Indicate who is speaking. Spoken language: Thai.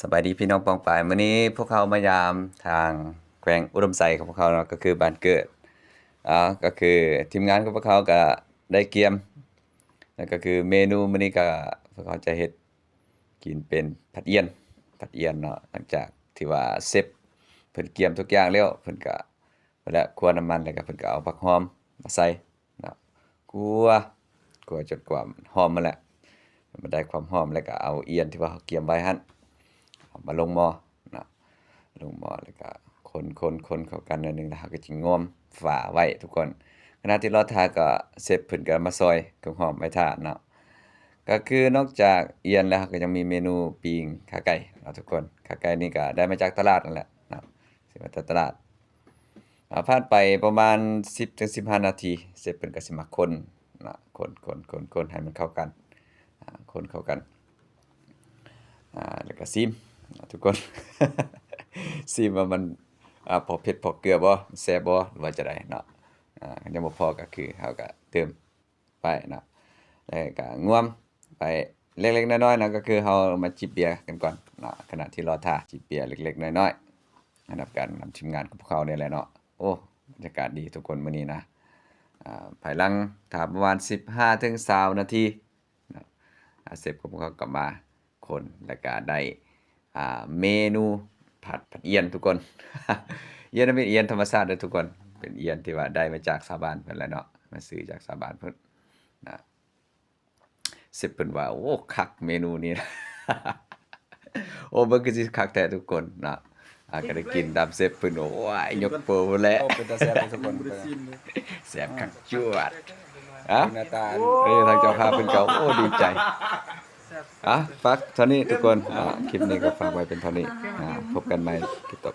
Speaker 1: สบายดีพี่น้องปองปายมื้อนี้พวกเขามายามทางแขวงอุดมไสของพวกเขาเนาะก็คือบ้านเกิดก็คือทีมงานของพวกเขาก็ได้เกียมนั่นก็คือเมนูมื้อนี้ก็พวกเขาจะเฮ็ดกินเป็นผัดเอียนเนาะหลังจากที่ว่าเซฟเพิ่นเกียมทุกอย่างแล้วเพิ่นก็แล้วคั่วน้ำมันแล้วก็เพิ่นก็เอาผักหอมมาใส่เนาะคั่วจนกว่ามันหอมมาแล้วมันได้ความหอมแล้วก็เอาเอียนที่ว่าเขาเกียมไว้หั่น เอามาลงหม้อนะลงหม้อแล้วก็คนเข้ากันหน่อยหนึงแล้วเราก็สิง้อมฝาไว้ทุกคนขณะที่รอท่าก็เชฟเพิ่นก็มาซอยเครื่องหอมไว้ท่าเนาะก็คือนอกจากเอียนแล้วก็ยังมีเมนูปิ้งขาไก่เนาะทุกคนขาไก่นี่ก็ได้มาจากตลาดนั่นแหละเนาะซื้อมาจากตลาดผ่านไปประมาณ10-15นาทีเชฟเพิ่นก็สิมาคนเนาะคนให้มันเข้ากันคนเข้ากัน แล้วก็ซิมทุกคน ซิมว่ามันพอเผ็ดพอเกลือบ่แซ่บบ่หรือว่าจะไดเนาะยังบ่พอก็คือเราก็เติมไปเนาะแล้วก็ง่วมไปเล็กๆน้อยๆเนาะก็คือเรามาจิบเบียร์กันก่อนเนาะขณะที่รอท่าจิบเบียร์เล็กๆน้อยๆอันดับการนำทีมงานของพวกเขานี่แหละเนาะโอ้บรรยากาศดีทุกคนมื้อนี้นะภายหลังถ้าประมาณ15-20นาทีเนาะเสร็จผมก็กลับมาคนแล้วก็ได้เมนูผัดเอียนทุกคน เอียนนั้นเป็นเอียนธรรมชาติเด้อทุกคนเป็นเอียนที่ว่าได้มาจากชาวบ้านเพิ่นแหละเนาะมาซื้อจากชาวบ้านเพิ่นนะเสร็จเพิ่นว่าโอ้คักเมนูนี้ โอ้เบิ่งคือสิคักแท้ทุกคนเนาะก็ได้กินตามเซฟเพิ่นโอ้ยยกโปรพุ่นแหละ
Speaker 2: โอ้เป็นตาแซ่บเลยทุกคน
Speaker 1: แซ่บคักจวด
Speaker 2: หน้าตา
Speaker 1: ทางเจ้าภาพเพิ่นก็โอ้ดีใจฝากเท่านี้ทุกคนคลิปนี้ก็ฝากไว้เป็นเท่านี้พบกันใหม่คลิปต่อ